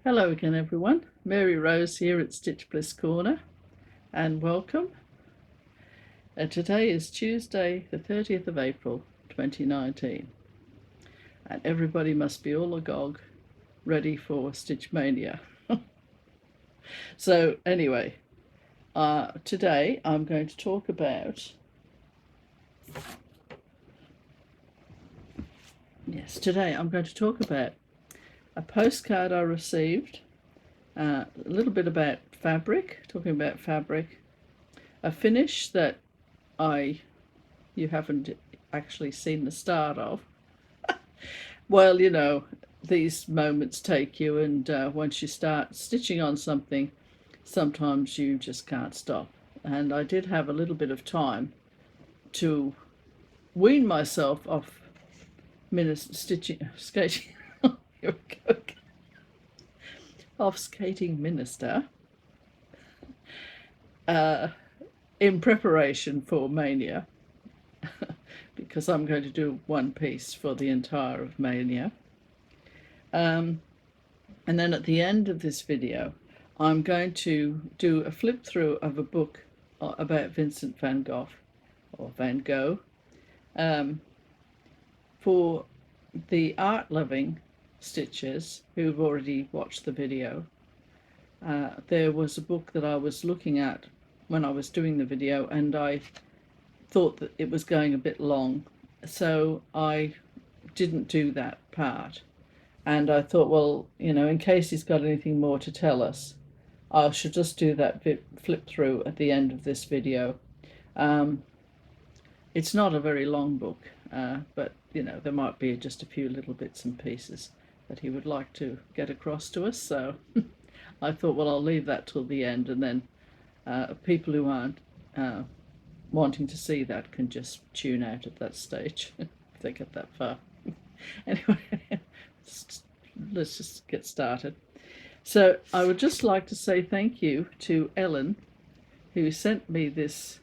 Hello again everyone, Mary Rose here at Stitch Bliss Corner and welcome. Today is Tuesday the 30th of April 2019 and everybody must be all agog ready for Stitch Mania. So anyway, today I'm going to talk about a postcard I received, a little bit about fabric, talking about fabric, a finish that you haven't actually seen the start of. Well, you know, these moments take you, and once you start stitching on something, sometimes you just can't stop. And I did have a little bit of time to wean myself off skating. Here we go. Off Skating Minister in preparation for Mania, because I'm going to do one piece for the entire of Maynia. And then at the end of this video, I'm going to do a flip through of a book about Vincent van Gogh, or Van Gogh. For the art-loving stitchers who've already watched the video, there was a book that I was looking at when I was doing the video, and I thought that it was going a bit long, so I didn't do that part. And I thought, well, you know, in case he's got anything more to tell us, I should just do that flip through at the end of this video. It's not a very long book, but you know, there might be just a few little bits and pieces that he would like to get across to us. So I thought, well, I'll leave that till the end, and then people who aren't wanting to see that can just tune out at that stage if they get that far. Anyway, let's just get started. So I would just like to say thank you to Ellen, who sent me this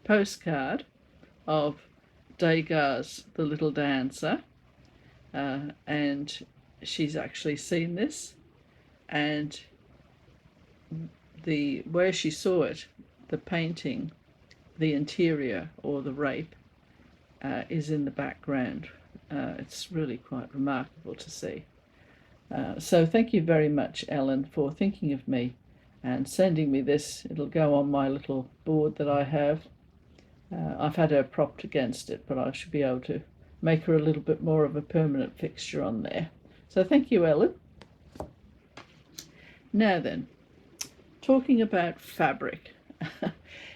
postcard of Degas, the Little Dancer, and she's actually seen this, and where she saw it, the painting, the interior or the rape, is in the background. It's really quite remarkable to see. So thank you very much, Ellen, for thinking of me and sending me this. It'll go on my little board that I have. I've had her propped against it, but I should be able to make her a little bit more of a permanent fixture on there. So thank you, Ellen. Now then, talking about fabric.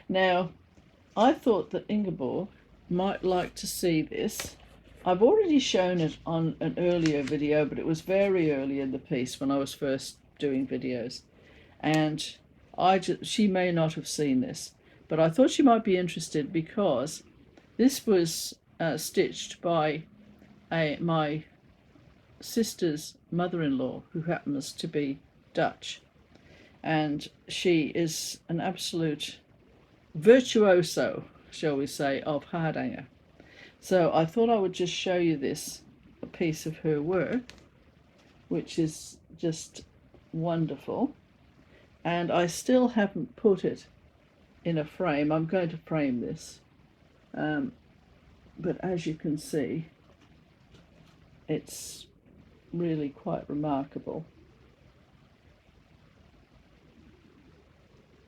Now, I thought that Ingeborg might like to see this. I've already shown it on an earlier video, but it was very early in the piece when I was first doing videos, and she may not have seen this, but I thought she might be interested because this was stitched by my sister's mother-in-law, who happens to be Dutch, and she is an absolute virtuoso, shall we say, of hardanger. So I thought I would just show you this, a piece of her work, which is just wonderful. And I still haven't put it in a frame. I'm going to frame this. But as you can see, it's really quite remarkable.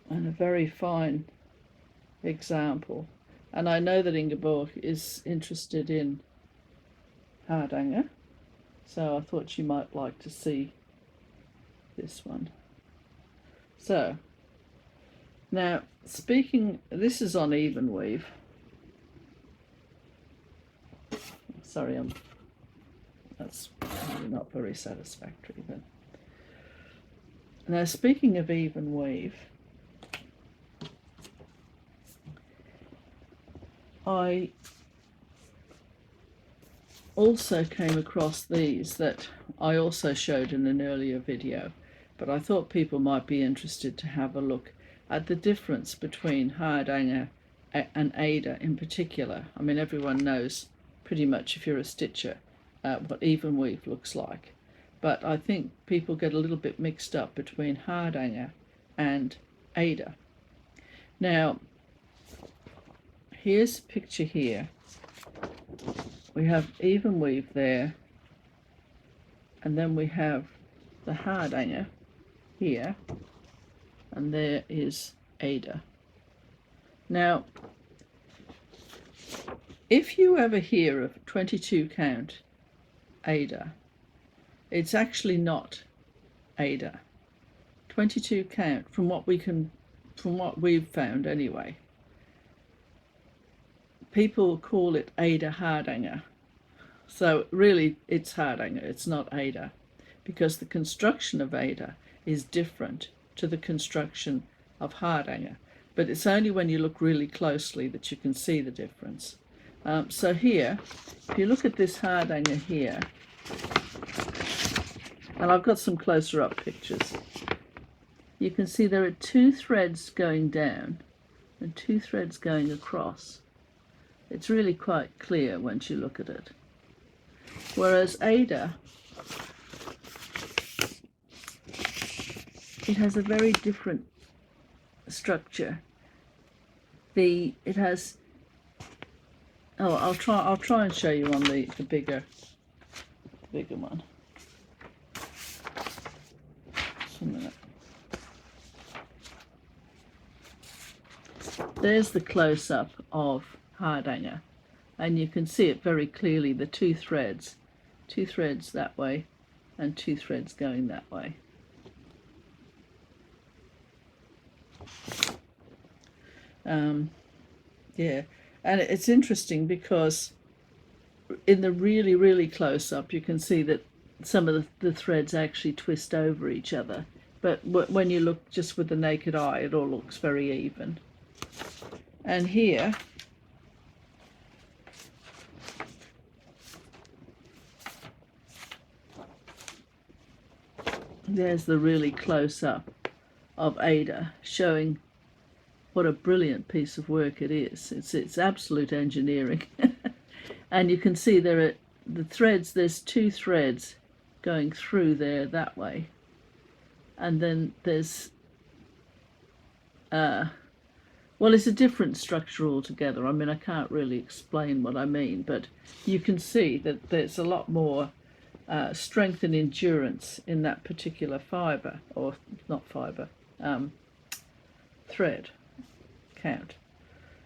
And a very fine example. And I know that Ingeborg is interested in hardanger, so I thought she might like to see this one. So now, this is on even weave. Sorry, that's really not very satisfactory. But now, speaking of even weave, I also came across these that I also showed in an earlier video, but I thought people might be interested to have a look at the difference between hardanger and Ada in particular. I mean, everyone knows pretty much, if you're a stitcher, what even weave looks like. but I think people get a little bit mixed up between Hardanger and Ada. Now, here's a picture here. We have even weave there, and then we have the Hardanger here, and there is Ada. Now, if you ever hear of 22 count Ada, it's actually not Ada. 22 count, from what we've found anyway, people call it Ada Hardanger. So really it's Hardanger, it's not Ada, because the construction of Ada is different to the construction of Hardanger. But it's only when you look really closely that you can see the difference. So here, if you look at this Hardanger here, and I've got some closer up pictures, you can see there are 2 threads going down and 2 threads going across. It's really quite clear once you look at it. Whereas Ada, it has a very different structure. It has, I'll try and show you on the bigger one. Just a minute. There's the close-up of Hardanger, and you can see it very clearly, the 2 threads that way and 2 threads going that way. Yeah, and it's interesting because in the really close up you can see that some of the threads actually twist over each other, but when you look just with the naked eye, it all looks very even. And here there's the really close up of Ada, showing what a brilliant piece of work it is. It's absolute engineering. And you can see there are the threads, there's 2 threads going through there that way, and then there's well, it's a different structure altogether. I mean, I can't really explain what I mean, but you can see that there's a lot more strength and endurance in that particular fibre, or not fibre, thread count.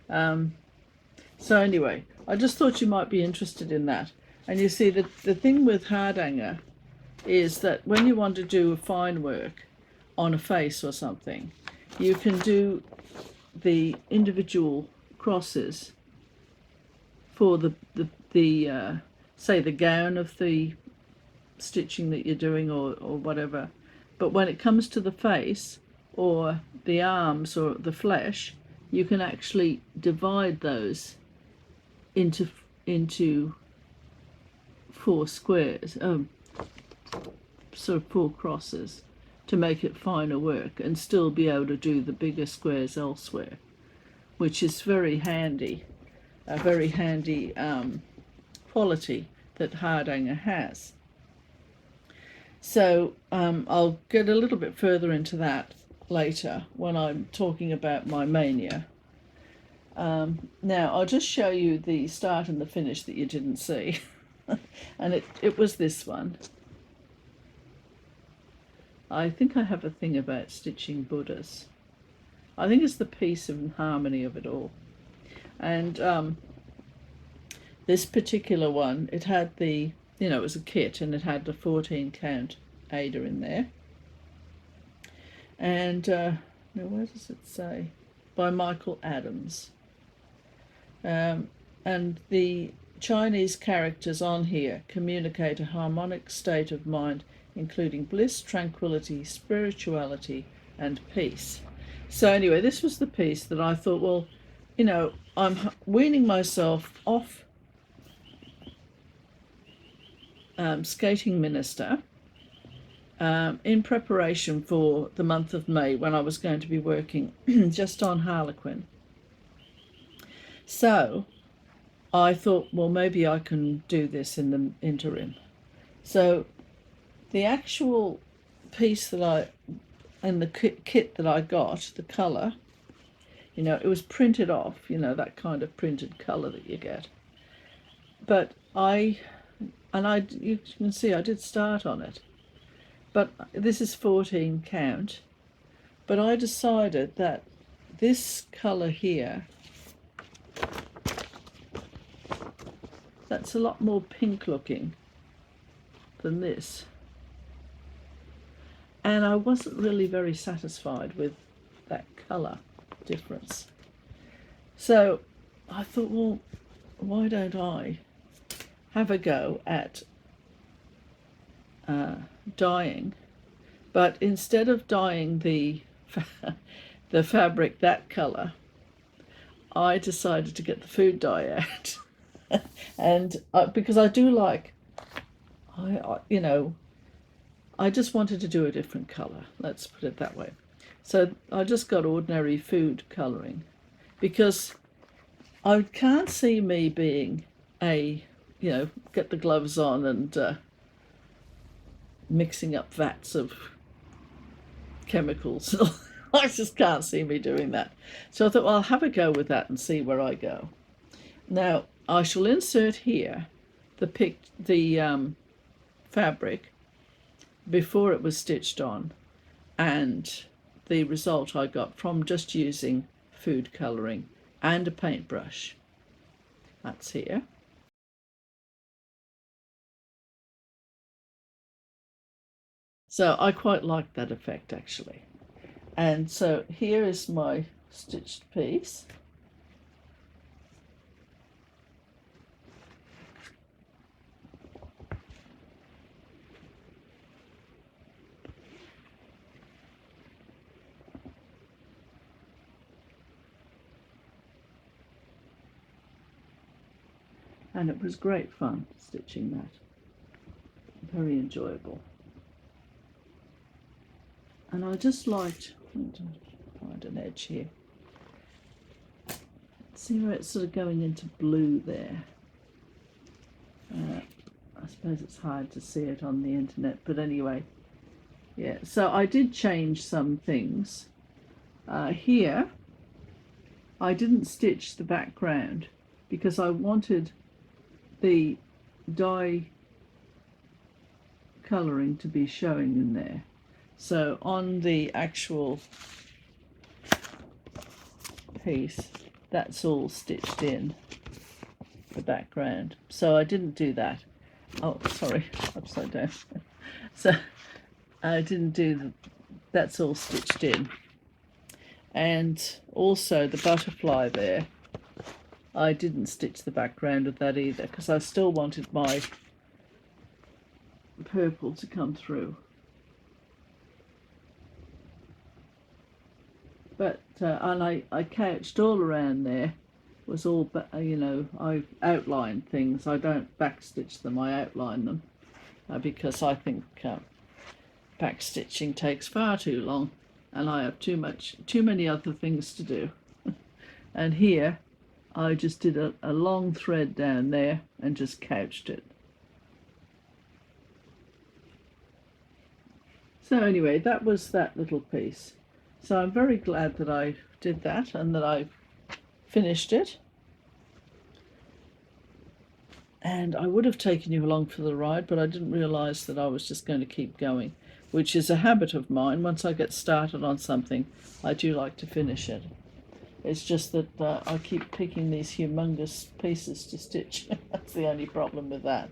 So anyway, I just thought you might be interested in that. And you see that the thing with Hardanger is that when you want to do a fine work on a face or something, you can do the individual crosses for the say the gown of the stitching that you're doing, or whatever. But when it comes to the face or the arms or the flesh, you can actually divide those into 4 squares, sort of 4 crosses, to make it finer work and still be able to do the bigger squares elsewhere, which is very handy, a very handy quality that Hardanger has. So I'll get a little bit further into that later when I'm talking about my mania. Now I'll just show you the start and the finish that you didn't see. And it was this one. I think I have a thing about stitching Buddhas. I think it's the peace and harmony of it all. And this particular one, it had the, it was a kit, and it had the 14 count Ada in there. And now where does it say? By Michael Adams. And the Chinese characters on here communicate a harmonic state of mind, including bliss, tranquility, spirituality, and peace. So anyway, this was the piece that I thought, well, I'm weaning myself off Skating Minister in preparation for the month of May, when I was going to be working just on Harlequin. So I thought, well, maybe I can do this in the interim. So The actual piece that in the kit that I got, the colour, you know, it was printed off, you know, that kind of printed colour that you get. But you can see I did start on it. But this is 14 count. But I decided that this colour here, that's a lot more pink looking than this. And I wasn't really very satisfied with that colour difference. So I thought, well, why don't I have a go at dyeing, but instead of dyeing the fabric that colour, I decided to get the food dye out. And because I do like, you know, I just wanted to do a different colour, let's put it that way. So I just got ordinary food colouring, because I can't see me being you know, get the gloves on and mixing up vats of chemicals. I just can't see me doing that. So I thought, well, I'll have a go with that and see where I go. Now, I shall insert here the fabric before it was stitched on, and the result I got from just using food colouring and a paintbrush. That's here. So I quite like that effect, actually. And so here is my stitched piece. And it was great fun stitching that. Very enjoyable. And I just liked, find an edge here. See where it's sort of going into blue there. I suppose it's hard to see it on the internet, but anyway, yeah. So I did change some things. Here, I didn't stitch the background because I wanted the dye colouring to be showing in there. So on the actual piece, that's all stitched in, the background. So I didn't do that. Oh, sorry, upside down. So I didn't do that's all stitched in. And also the butterfly there, I didn't stitch the background of that either, because I still wanted my purple to come through. But and I couched all around there, was all, you know, I outlined things. I don't backstitch them, I outline them, because I think backstitching takes far too long, and I have too many other things to do. And here I just did a long thread down there and just couched it. So anyway, that was that little piece. So I'm very glad that I did that and that I finished it. And I would have taken you along for the ride, but I didn't realise that I was just going to keep going, which is a habit of mine. Once I get started on something, I do like to finish it. It's just that I keep picking these humongous pieces to stitch. That's the only problem with that.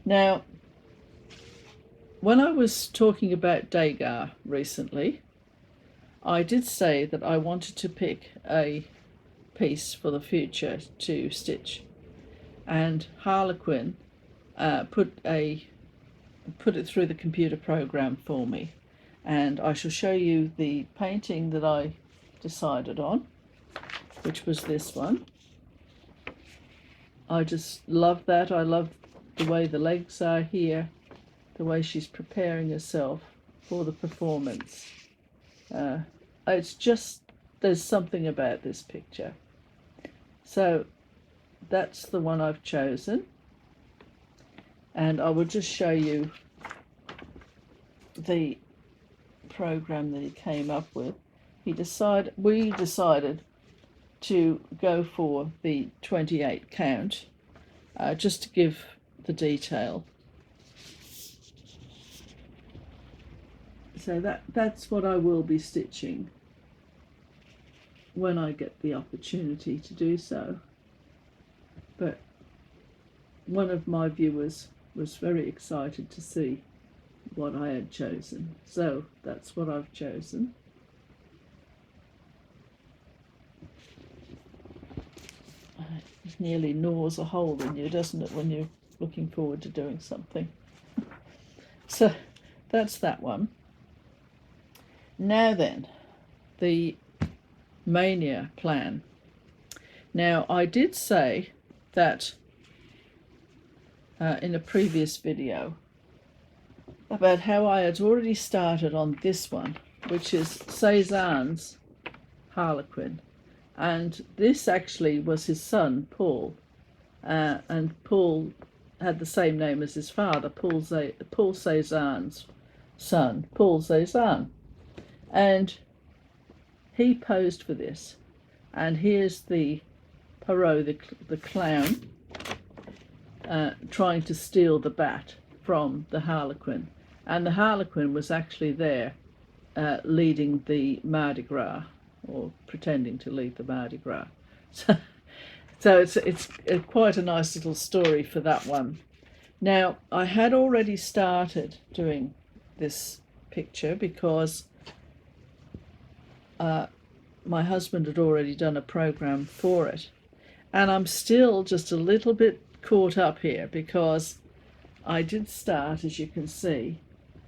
Now, when I was talking about Gogh recently, I did say that I wanted to pick a piece for the future to stitch, and Harlequin put it through the computer program for me, and I shall show you the painting that I decided on, which was this one. I just love that. I love the way the legs are here, the way she's preparing herself for the performance. It's just, there's something about this picture. So that's the one I've chosen, and I will just show you the program that he came up with, we decided to go for the 28 count, just to give the detail. So that's what I will be stitching when I get the opportunity to do so. But one of my viewers was very excited to see what I had chosen, so that's what I've chosen. It nearly gnaws a hole in you, doesn't it, when you're looking forward to doing something. So that's that one. Now then, the Mania plan. Now, I did say that in a previous video about how I had already started on this one, which is Cézanne's Harlequin, and this actually was his son Paul, and Paul had the same name as his father, Paul Cézanne's son, Paul Cézanne, and he posed for this. And here's the Perrault, the clown, trying to steal the bat from the Harlequin. And the Harlequin was actually there leading the Mardi Gras, or pretending to lead the Mardi Gras. So it's quite a nice little story for that one. Now, I had already started doing this picture because my husband had already done a program for it. And I'm still just a little bit caught up here because I did start, as you can see,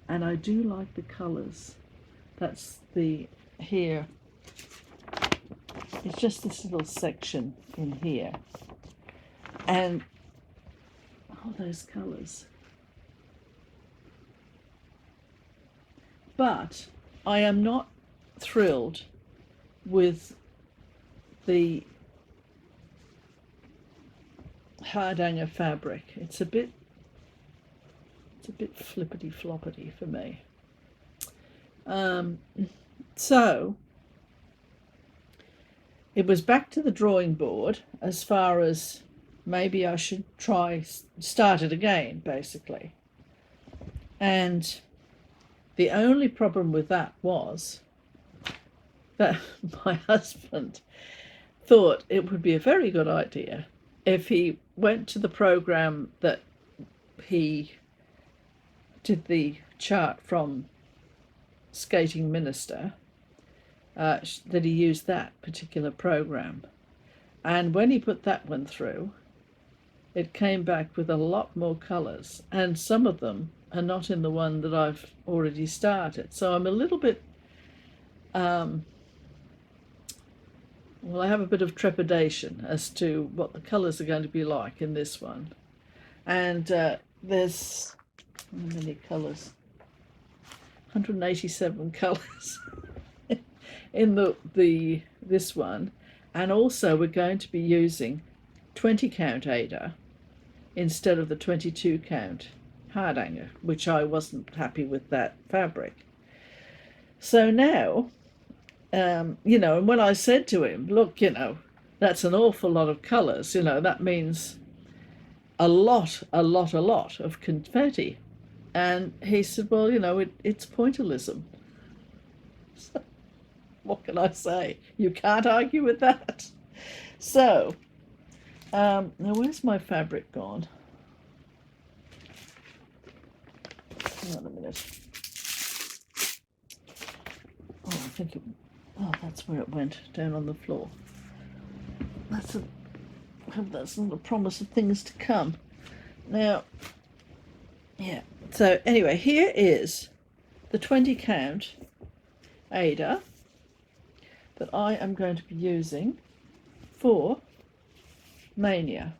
and I do like the colours. That's the here. It's just this little section in here. And all those colours. But I am not thrilled with the Hardanger fabric. It's a bit flippity floppity for me. So it was back to the drawing board as far as maybe I should start it again, basically. And the only problem with that was that my husband thought it would be a very good idea if he went to the program that he did the chart from Skating Minister, that he used that particular program. And when he put that one through, it came back with a lot more colours, and some of them are not in the one that I've already started. So I'm a little bit, well, I have a bit of trepidation as to what the colours are going to be like in this one. And there's, how many colours? 187 colours in this one. And also we're going to be using 20 count Aida instead of the 22 count Hardanger, which I wasn't happy with that fabric. So now, you know, and when I said to him, look, you know, that's an awful lot of colours, you know, that means a lot of confetti. And he said, well, you know, it's pointillism. So, what can I say? You can't argue with that. So, now where's my fabric gone? Hang on a minute. Oh, I think that's where it went, down on the floor. That's not a promise of things to come. Now, yeah. So anyway, here is the 20 count Aida that I am going to be using for Maynia,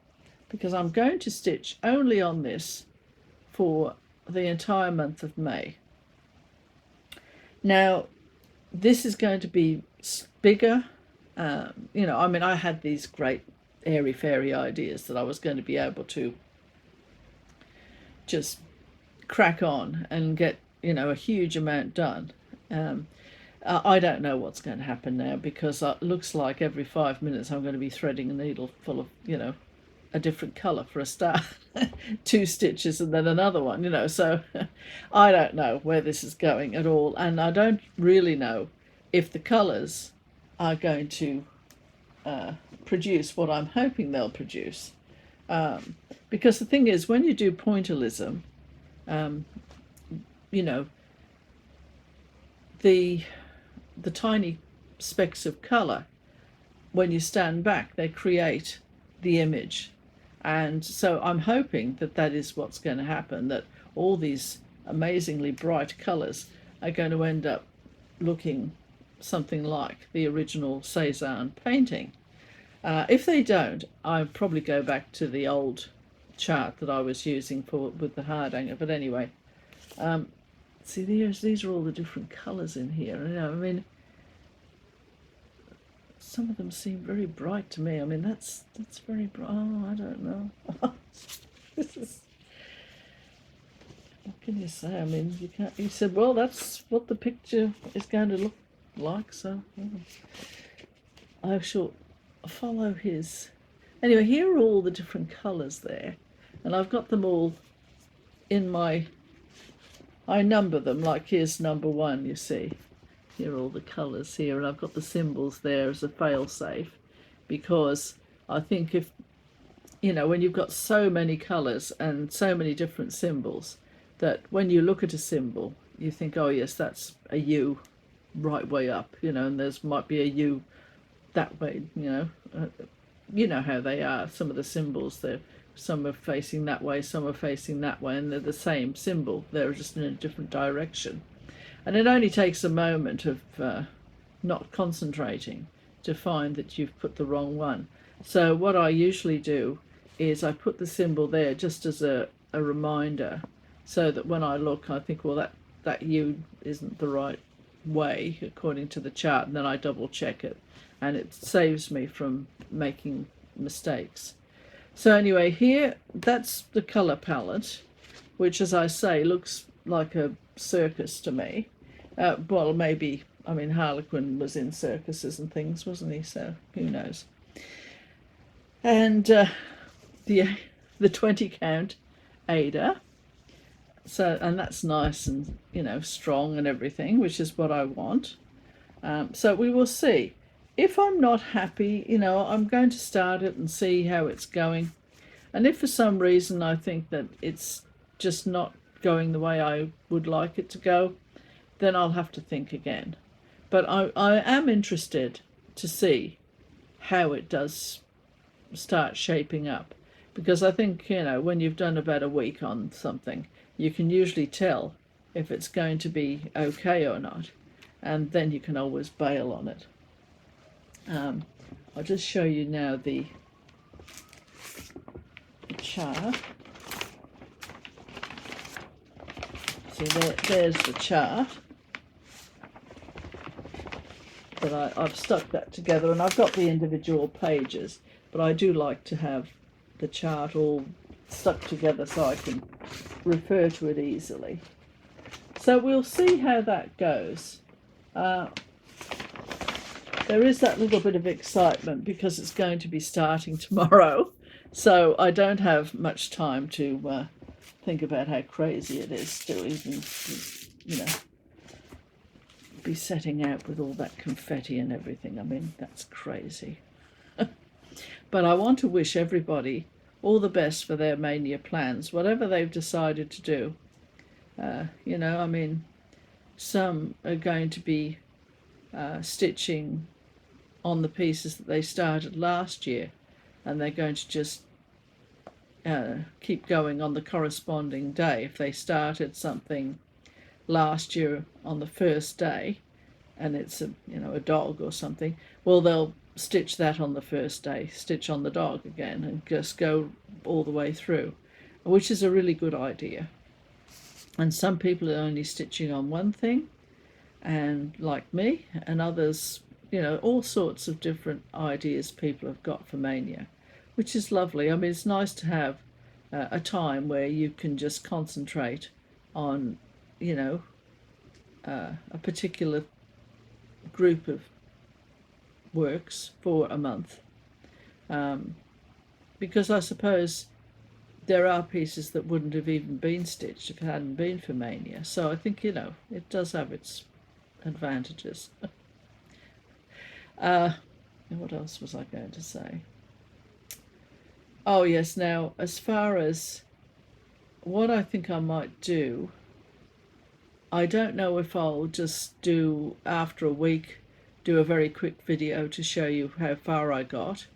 because I'm going to stitch only on this for the entire month of May. Now, this is going to be bigger. You know, I mean, I had these great airy-fairy ideas that I was going to be able to just crack on and get, a huge amount done. I don't know what's going to happen now, because it looks like every 5 minutes I'm going to be threading a needle full of, a different colour for a start. 2 stitches and then another one, so I don't know where this is going at all, and I don't really know if the colours are going to produce what I'm hoping they'll produce. Because the thing is, when you do pointillism, the tiny specks of colour, when you stand back, they create the image. And so I'm hoping that that is what's going to happen, that all these amazingly bright colours are going to end up looking something like the original Cézanne painting. If they don't, I'll probably go back to the old chart that I was using with the Hardanger. But anyway, see, these are all the different colours in here. I mean, some of them seem very bright to me. I mean, that's very bright. Oh, I don't know. This is, what can you say? I mean, you can't. You said, well, that's what the picture is going to look like. So I shall follow his. Anyway, here are all the different colours there, and I've got them all in my. I number them, like here's number 1. You see. Here are all the colours here, and I've got the symbols there as a fail-safe, because I think if, when you've got so many colours and so many different symbols, that when you look at a symbol, you think, oh yes, that's a U right way up, and there's might be a U that way, you know how they are, some of the symbols, some are facing that way, some are facing that way, and they're the same symbol, they're just in a different direction. And it only takes a moment of not concentrating to find that you've put the wrong one. So what I usually do is I put the symbol there just as a reminder, so that when I look, I think, well, that U isn't the right way according to the chart, and then I double check it, and it saves me from making mistakes. So anyway, here, that's the colour palette, which, as I say, looks like a circus to me. Well, maybe, I mean, Harlequin was in circuses and things, wasn't he? So who knows? And the 20 count Ada. So, and that's nice and, strong and everything, which is what I want. So we will see. If I'm not happy, I'm going to start it and see how it's going. And if for some reason I think that it's just not going the way I would like it to go, then I'll have to think again. But I am interested to see how it does start shaping up, because I think, when you've done about a week on something, you can usually tell if it's going to be okay or not, and then you can always bail on it. I'll just show you now the chart. So there's the chart. But I've stuck that together, and I've got the individual pages, but I do like to have the chart all stuck together so I can refer to it easily. So we'll see how that goes. There is that little bit of excitement because it's going to be starting tomorrow, so I don't have much time to think about how crazy it is to even, be setting out with all that confetti and everything. I mean, that's crazy. But I want to wish everybody all the best for their mania plans, whatever they've decided to do. I mean, some are going to be stitching on the pieces that they started last year, and they're going to just keep going on the corresponding day. If they started something last year on the first day, and it's a dog or something, well, they'll stitch that on the first day, stitch on the dog again, and just go all the way through, which is a really good idea. And some people are only stitching on one thing, and like me, and others, all sorts of different ideas people have got for mania, which is lovely. I mean, it's nice to have a time where you can just concentrate on, a particular group of works for a month, because I suppose there are pieces that wouldn't have even been stitched if it hadn't been for Mania. So I think, it does have its advantages. What else was I going to say? Oh yes, now as far as what I think I might do, I don't know if I'll just do, after a week, do a very quick video to show you how far I got,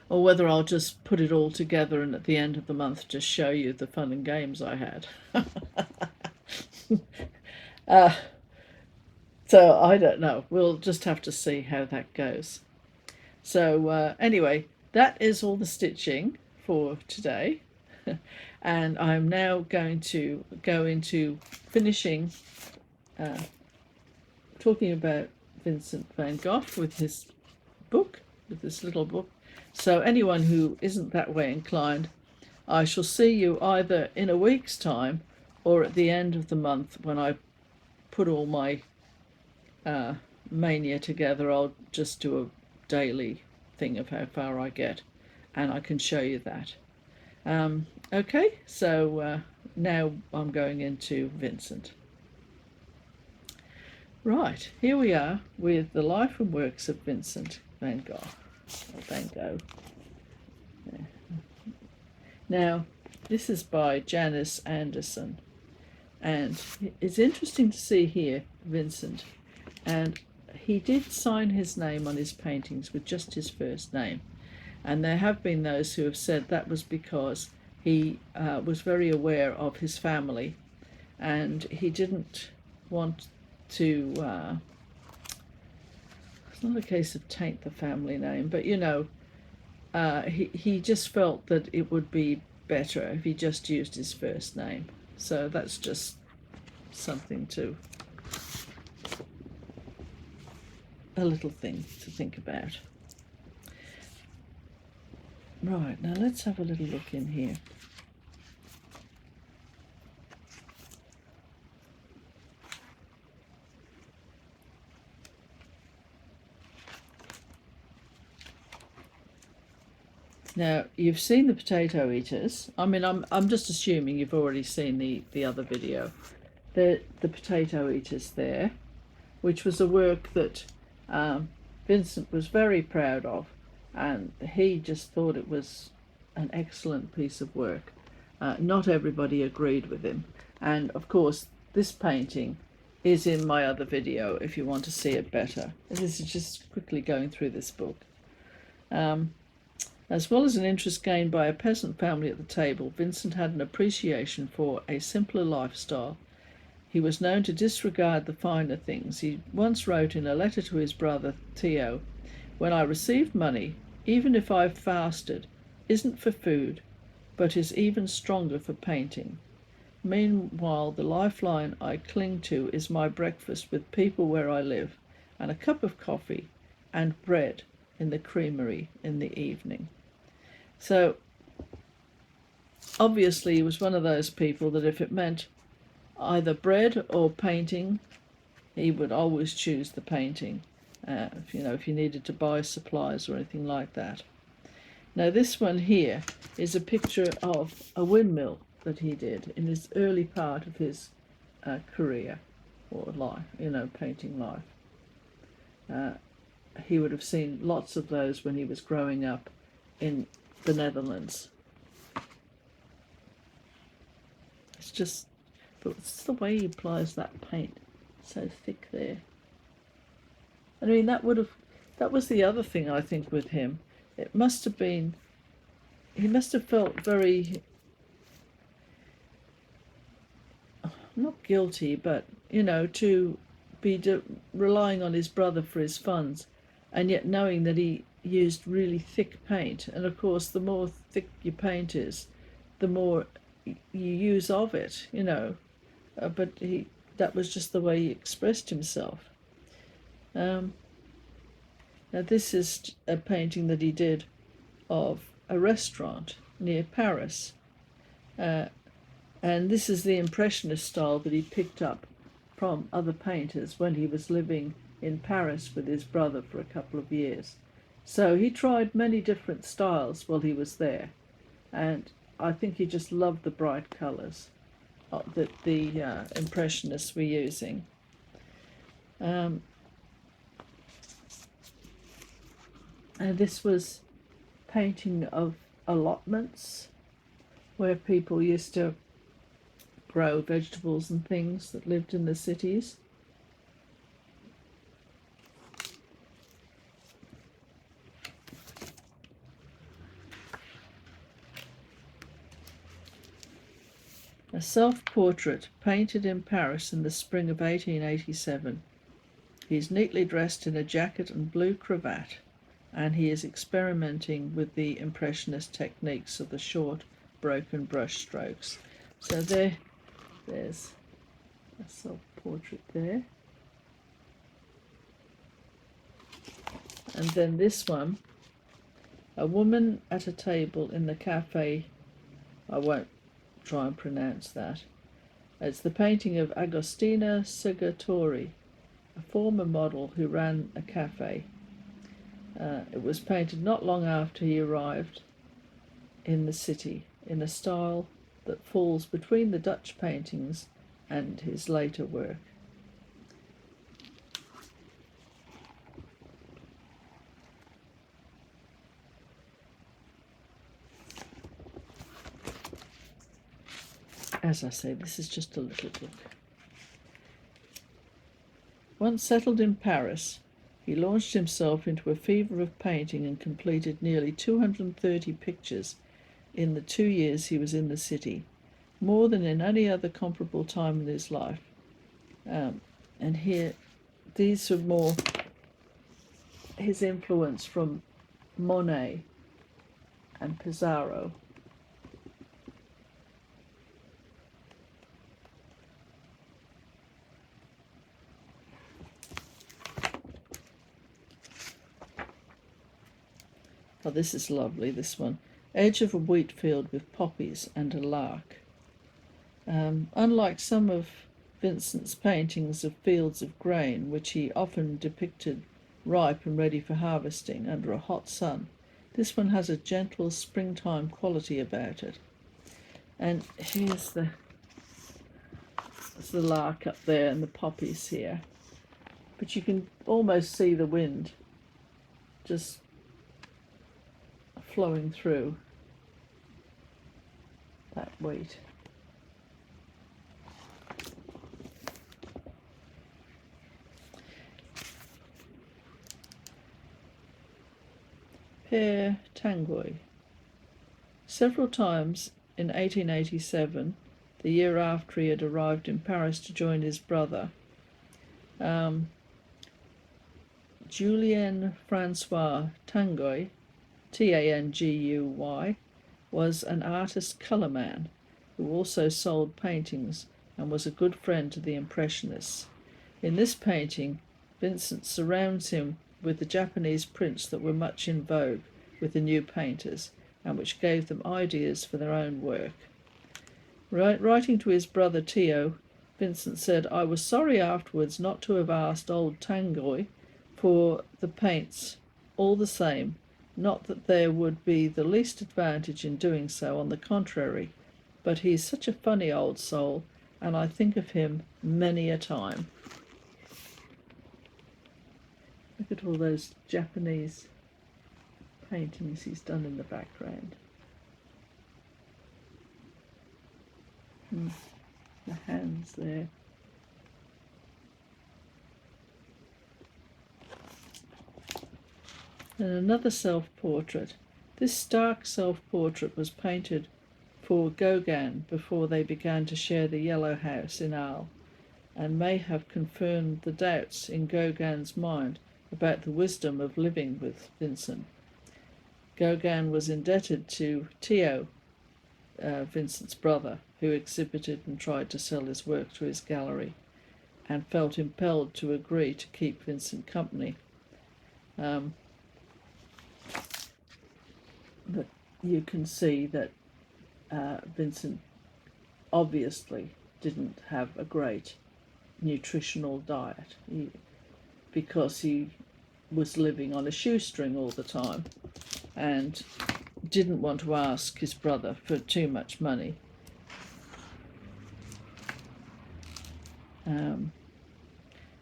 or whether I'll just put it all together and at the end of the month just show you the fun and games I had. So I don't know. We'll just have to see how that goes. So anyway, that is all the stitching for today. And I'm now going to go into finishing talking about Vincent van Gogh with his book, with this little book. So anyone who isn't that way inclined, I shall see you either in a week's time or at the end of the month when I put all my mania together. I'll just do a daily thing of how far I get, and I can show you that. Okay, so now I'm going into Vincent. Right, here we are with the life and works of Vincent van Gogh. Van Gogh. Yeah. Now, this is by Janice Anderson, and it's interesting to see here Vincent, and he did sign his name on his paintings with just his first name, and there have been those who have said that was because he was very aware of his family, and he didn't want to it's not a case of taint the family name, but he just felt that it would be better if he just used his first name. So that's just something a little thing to think about. Right, now let's have a little look in here. Now, you've seen the potato eaters. I mean, I'm just assuming you've already seen the other video. The potato eaters there, which was a work that Vincent was very proud of, and he just thought it was an excellent piece of work. Not everybody agreed with him, and of course this painting is in my other video if you want to see it better. This is just quickly going through this book. As well as an interest gained by a peasant family at the table, Vincent had an appreciation for a simpler lifestyle. He was known to disregard the finer things. He once wrote in a letter to his brother Theo, "When I receive money, even if I've fasted, isn't for food, but is even stronger for painting. Meanwhile, the lifeline I cling to is my breakfast with people where I live, and a cup of coffee and bread in the creamery in the evening." So obviously he was one of those people that if it meant either bread or painting, he would always choose the painting, if you needed to buy supplies or anything like that. Now this one here is a picture of a windmill that he did in his early part of his career or life, painting life. He would have seen lots of those when he was growing up in the Netherlands. But it's the way he applies that paint, so thick there. I mean, that was the other thing I think with him. It must have been, he must have felt very, not guilty, but to be relying on his brother for his funds, and yet knowing that he used really thick paint. And of course, the more thick your paint is, the more you use of it, but that was just the way he expressed himself. Now this is a painting that he did of a restaurant near Paris, and this is the Impressionist style that he picked up from other painters when he was living in Paris with his brother for a couple of years. So he tried many different styles while he was there, and I think he just loved the bright colours that the Impressionists were using. And this was painting of allotments where people used to grow vegetables and things that lived in the cities. A self-portrait painted in Paris in the spring of 1887. He is neatly dressed in a jacket and blue cravat, and he is experimenting with the Impressionist techniques of the short, broken brush strokes. So there's a self-portrait there. And then this one, a woman at a table in the cafe. I won't try and pronounce that. It's the painting of Agostina Segatori, a former model who ran a cafe. It was painted not long after he arrived in the city, in a style that falls between the Dutch paintings and his later work. As I say, this is just a little book. Once settled in Paris, he launched himself into a fever of painting and completed nearly 230 pictures in the 2 years he was in the city, more than in any other comparable time in his life. And here, these are more his influence from Monet and Pissarro. Oh, this is lovely, this one. Edge of a wheat field with poppies and a lark. Unlike some of Vincent's paintings of fields of grain, which he often depicted ripe and ready for harvesting under a hot sun, this one has a gentle springtime quality about it. And here's the lark up there and the poppies here. But you can almost see the wind just flowing through that wheat. Père Tanguy. Several times in 1887, the year after he had arrived in Paris to join his brother, Julien Francois Tanguy, Tanguy, was an artist colour man who also sold paintings and was a good friend to the Impressionists. In this painting, Vincent surrounds him with the Japanese prints that were much in vogue with the new painters and which gave them ideas for their own work. Writing to his brother Theo, Vincent said, "I was sorry afterwards not to have asked old Tanguy for the paints all the same, not that there would be the least advantage in doing so, on the contrary, but he's such a funny old soul, and I think of him many a time." Look at all those Japanese paintings he's done in the background. The hands there. And another self-portrait. This stark self-portrait was painted for Gogh before they began to share the Yellow House in Arles, and may have confirmed the doubts in Gauguin's mind about the wisdom of living with Vincent. Gauguin was indebted to Theo, Vincent's brother, who exhibited and tried to sell his work to his gallery, and felt impelled to agree to keep Vincent company. But you can see that Vincent obviously didn't have a great nutritional diet because he was living on a shoestring all the time and didn't want to ask his brother for too much money.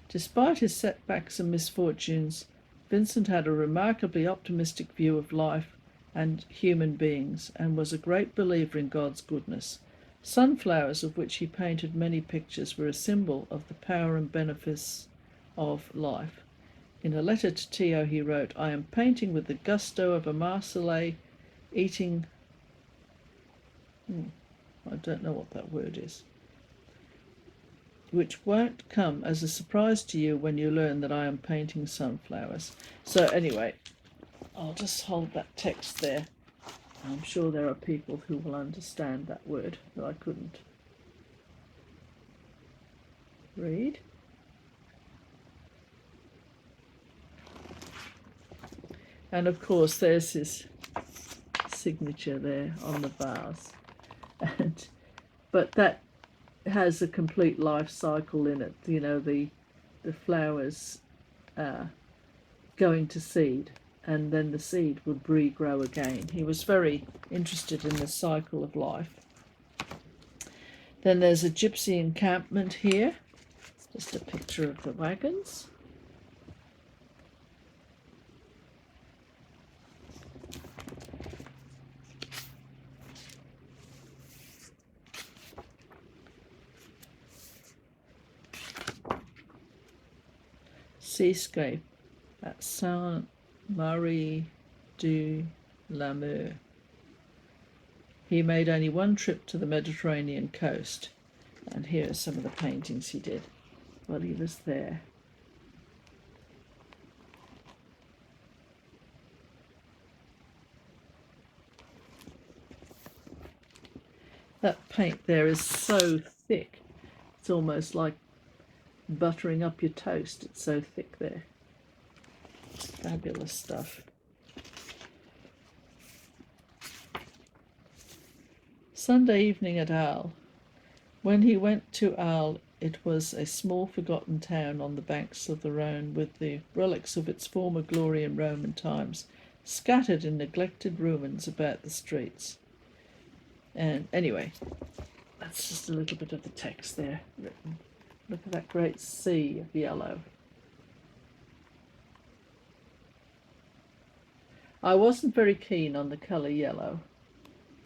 Despite his setbacks and misfortunes, Vincent had a remarkably optimistic view of life and human beings, and was a great believer in God's goodness. Sunflowers, of which he painted many pictures, were a symbol of the power and benefits of life. In a letter to Theo he wrote, "I am painting with the gusto of a Marseillais eating..." I don't know what that word is. "Which won't come as a surprise to you when you learn that I am painting sunflowers." So anyway, I'll just hold that text there. I'm sure there are people who will understand that word that I couldn't read. And of course there's his signature there on the vase. But that has a complete life cycle in it. You know, the flowers going to seed, and then the seed would regrow again. He was very interested in the cycle of life. Then there's a gypsy encampment here, just a picture of the wagons. Seascape at Saint-Marie-du-la-Mer. He made only one trip to the Mediterranean coast, and here are some of the paintings he did while he was there. That paint there is so thick, it's almost like buttering up your toast. It's so thick there. Fabulous stuff. Sunday evening at Arles. When he went to Arles, it was a small forgotten town on the banks of the Rhone, with the relics of its former glory in Roman times scattered in neglected ruins about the streets. And anyway, that's just a little bit of the text there written. Look at that great sea of yellow. I wasn't very keen on the colour yellow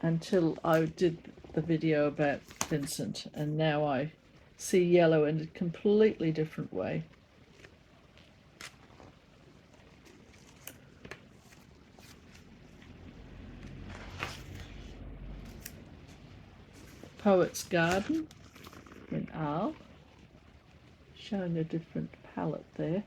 until I did the video about Vincent, and now I see yellow in a completely different way. Poet's Garden in Arles, showing a different palette there.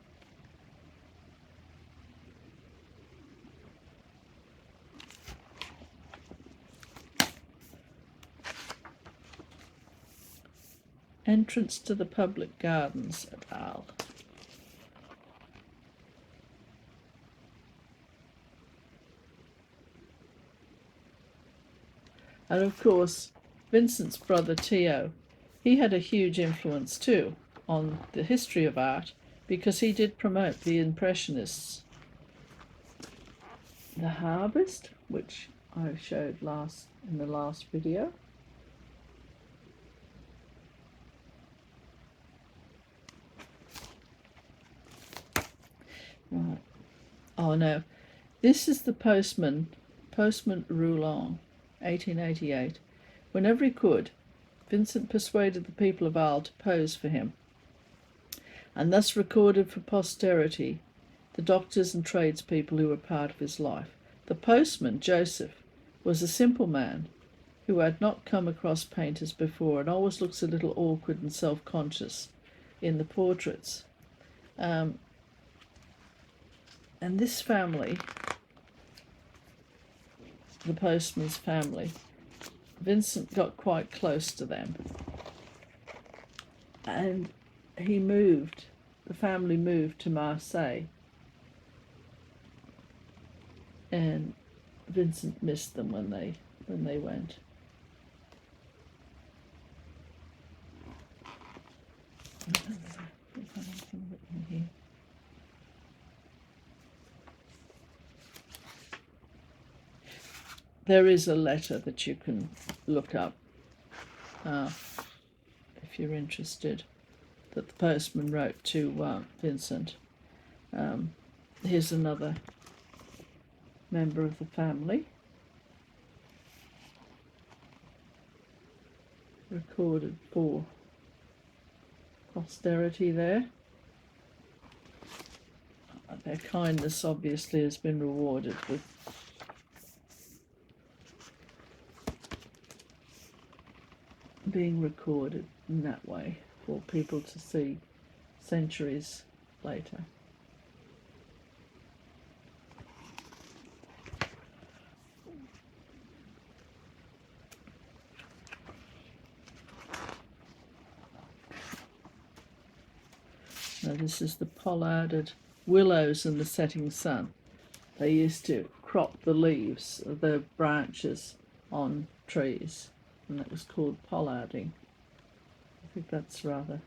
Entrance to the public gardens at Arles. And of course, Vincent's brother Theo, he had a huge influence too on the history of art, because he did promote the Impressionists. The Harvest, which I showed in the last video. Right. Oh no, this is the Postman Rouland, 1888. Whenever he could, Vincent persuaded the people of Arles to pose for him, and thus recorded for posterity the doctors and tradespeople who were part of his life. The postman, Joseph, was a simple man who had not come across painters before, and always looks a little awkward and self-conscious in the portraits. And this family, the postman's family, Vincent got quite close to them, and the family moved to Marseille, and Vincent missed them when they went. There is a letter that you can look up if you're interested, that the postman wrote to Vincent. Here's another member of the family, recorded for posterity there. Their kindness obviously has been rewarded with being recorded in that way for people to see centuries later. Now this is the pollarded willows in the setting sun. They used to crop the leaves, the branches on trees, and that was called pollarding. I think that's rather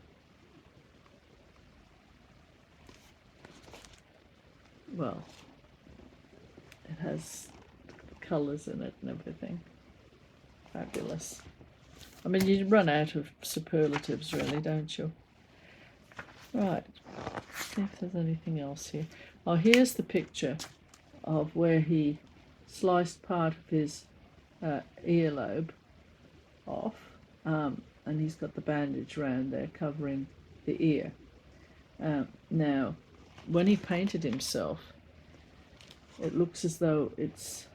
well, it has colours in it and everything. Fabulous. I mean, you run out of superlatives really, don't you? Right, see if there's anything else here. Oh, here's the picture of where he sliced part of his earlobe off, and he's got the bandage around there covering the ear. Now, when he painted himself, it looks as though it's,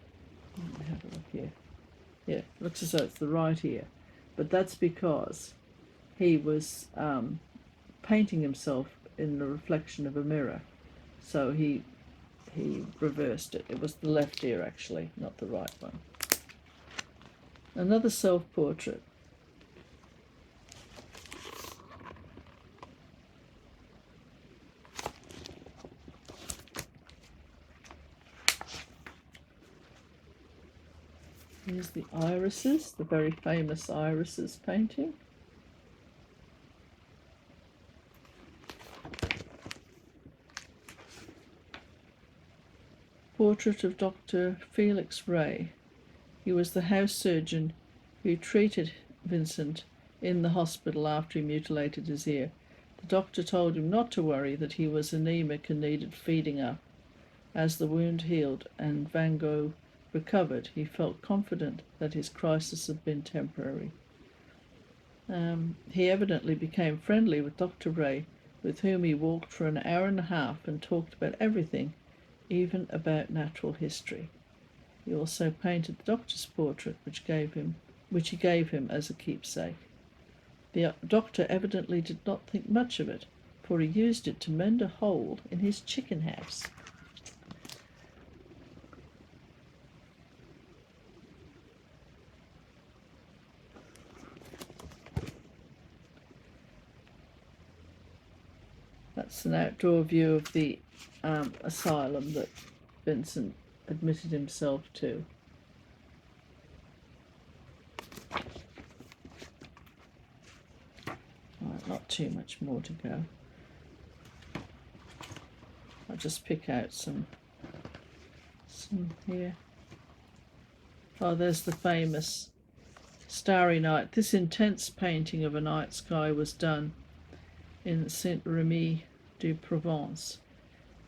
let me have a look here. Yeah, it looks as though it's the right ear, but that's because he was painting himself in the reflection of a mirror, so he reversed it. It was the left ear actually, not the right one. Another self-portrait. Here's the irises, the very famous irises painting. Portrait of Dr. Felix Ray. He was the house surgeon who treated Vincent in the hospital after he mutilated his ear. The doctor told him not to worry, that he was anemic and needed feeding up. As the wound healed and Van Gogh recovered, he felt confident that his crisis had been temporary. He evidently became friendly with Dr. Ray, with whom he walked for an hour and a half and talked about everything, even about natural history. He also painted the doctor's portrait, which he gave him as a keepsake. The doctor evidently did not think much of it, for he used it to mend a hole in his chicken house. That's an outdoor view of the asylum that Vincent admitted himself to. Right, not too much more to go. I'll just pick out some here. Oh, there's the famous Starry Night. This intense painting of a night sky was done in Saint-Remy de Provence.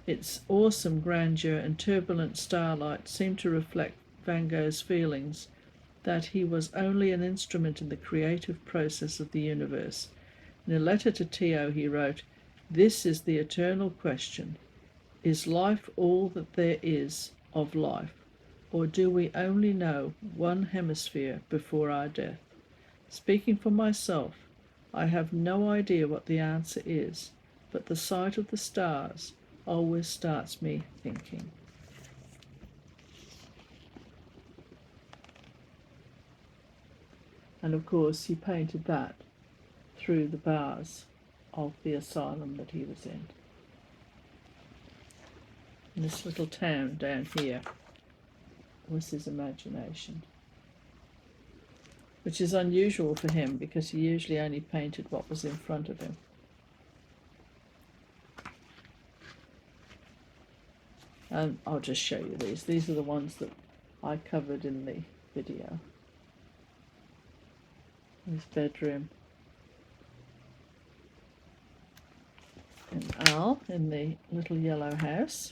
Its awesome grandeur and turbulent starlight seemed to reflect Van Gogh's feelings that he was only an instrument in the creative process of the universe. In a letter to Theo he wrote, "This is the eternal question. Is life all that there is of life, or do we only know one hemisphere before our death? Speaking for myself, I have no idea what the answer is, but the sight of the stars always starts me thinking." And of course he painted that through the bars of the asylum that he was in. And this little town down here was his imagination, which is unusual for him because he usually only painted what was in front of him. And I'll just show you these. These are the ones that I covered in the video. His bedroom. And Al in the little yellow house.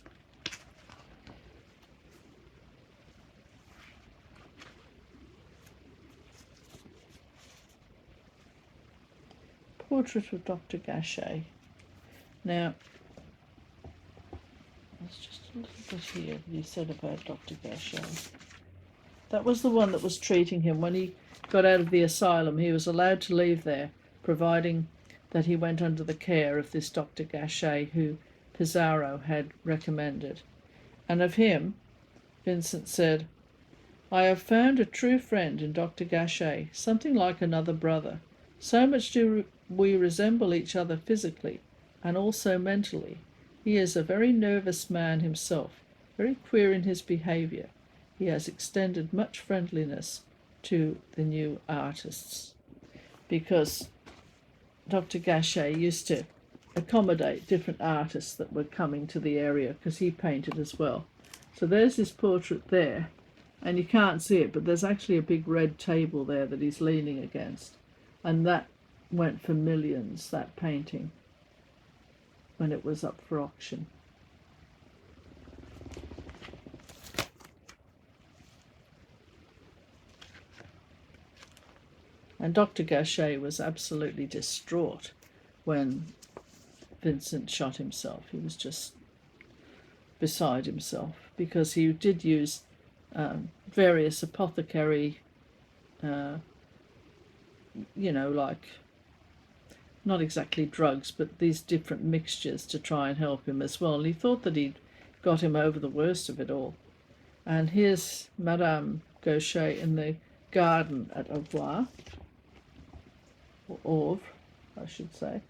Portrait of Dr. Gachet. Now, there's just a little bit here that he said about Dr. Gachet. That was the one that was treating him. When he got out of the asylum, he was allowed to leave there, providing that he went under the care of this Dr. Gachet, who Pizarro had recommended. And of him, Vincent said, "I have found a true friend in Dr. Gachet, something like another brother. So much do we resemble each other physically, and also mentally. He is a very nervous man himself, very queer in his behaviour. He has extended much friendliness to the new artists," because Dr. Gachet used to accommodate different artists that were coming to the area, because he painted as well. So there's his portrait there, and you can't see it, but there's actually a big red table there that he's leaning against, and that went for millions, that painting, when it was up for auction. And Dr. Gachet was absolutely distraught when Vincent shot himself. He was just beside himself, because he did use various apothecary, like, not exactly drugs, but these different mixtures to try and help him as well. And he thought that he'd got him over the worst of it all. And here's Madame Gaucher in the garden at Auvoir, or Orve, I should say.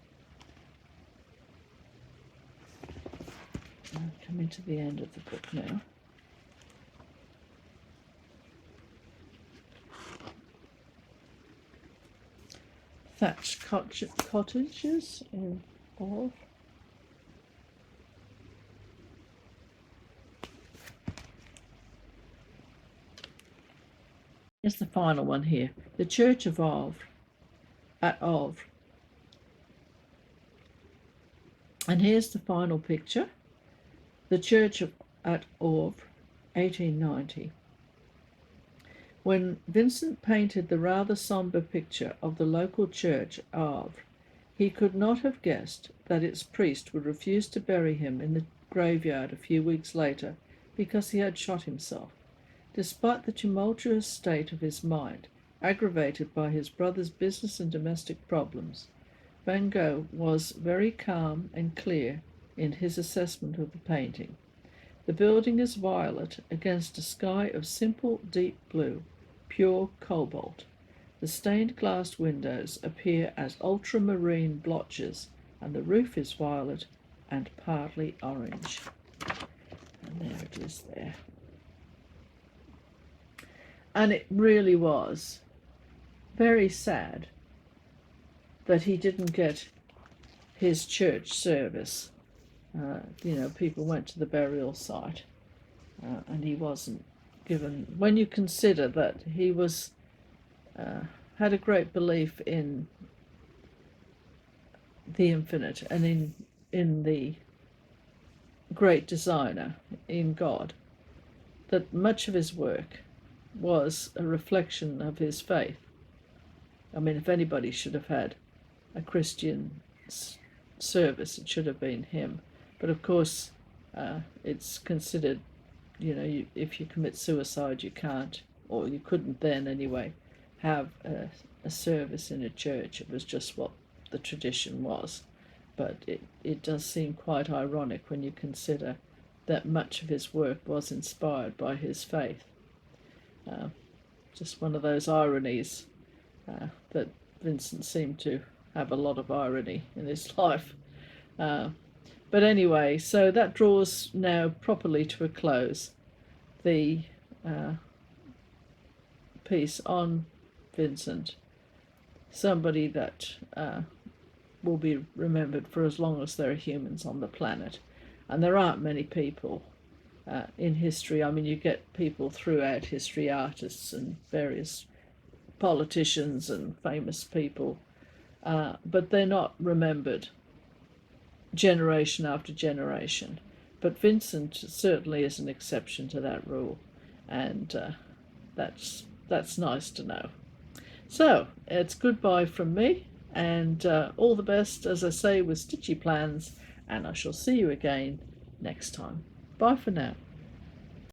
I'm coming to the end of the book now. Thatched cottages in Orve. Here's the final one here. The Church of Orve, at Orve. And here's the final picture. The Church at Orve, 1890. When Vincent painted the rather sombre picture of the local church at Orve, he could not have guessed that its priest would refuse to bury him in the graveyard a few weeks later because he had shot himself. Despite the tumultuous state of his mind, aggravated by his brother's business and domestic problems, Van Gogh was very calm and clear in his assessment of the painting. The building is violet against a sky of simple deep blue, pure cobalt. The stained glass windows appear as ultramarine blotches, and the roof is violet and partly orange. And there it is there. And it really was very sad that he didn't get his church service. People went to the burial site, and he wasn't given. When you consider that he was had a great belief in the infinite and in the great designer, in God, that much of his work was a reflection of his faith. I mean, if anybody should have had a Christian service, it should have been him. But of course, it's considered, if you commit suicide, you can't, or you couldn't then anyway, have a service in a church. It was just what the tradition was. But it does seem quite ironic when you consider that much of his work was inspired by his faith. Just one of those ironies that Vincent seemed to have a lot of irony in his life. But anyway, so that draws now properly to a close the piece on Vincent, somebody that will be remembered for as long as there are humans on the planet. And there aren't many people in history. I mean, you get people throughout history, artists and various politicians and famous people, but they're not remembered generation after generation. But Vincent certainly is an exception to that rule, and that's nice to know. So it's goodbye from me, and all the best, as I say, with stitchy plans, and I shall see you again next time. Bye for now.